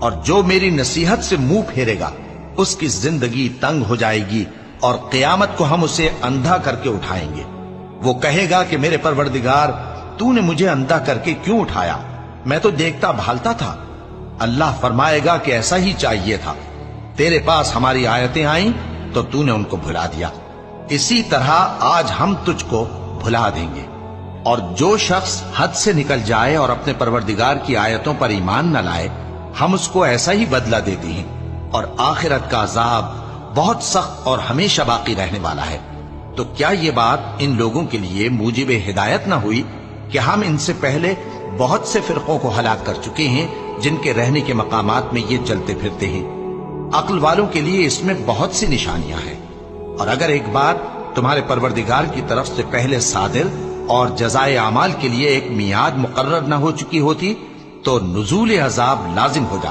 اور جو میری نصیحت سے منہ پھیرے گا اس کی زندگی تنگ ہو جائے گی، اور قیامت کو ہم اسے اندھا کر کے اٹھائیں گے۔ وہ کہے گا کہ میرے پروردگار، تو نے مجھے اندھا کر کے کیوں اٹھایا؟ میں تو دیکھتا بھالتا تھا۔ اللہ فرمائے گا کہ ایسا ہی چاہیے تھا، تیرے پاس ہماری آیتیں آئیں تو تو نے ان کو بھلا دیا، اسی طرح آج ہم تجھ کو بھلا دیں گے۔ اور جو شخص حد سے نکل جائے اور اپنے پروردگار کی آیتوں پر ایمان نہ لائے، ہم اس کو ایسا ہی بدلہ دیتے ہیں، اور آخرت کا عذاب بہت سخت اور ہمیشہ باقی رہنے والا ہے۔ تو کیا یہ بات ان لوگوں کے لیے موجب ہدایت نہ ہوئی کہ ہم ان سے پہلے بہت سے فرقوں کو ہلاک کر چکے ہیں جن کے رہنے کے مقامات میں یہ چلتے پھرتے ہیں؟ عقل والوں کے لیے اس میں بہت سی نشانیاں ہیں۔ اور اگر ایک بار تمہارے پروردگار کی طرف سے پہلے صادر اور جزائے اعمال کے لیے ایک میعاد مقرر نہ ہو چکی ہوتی تو نزول عذاب لازم ہو جاتا۔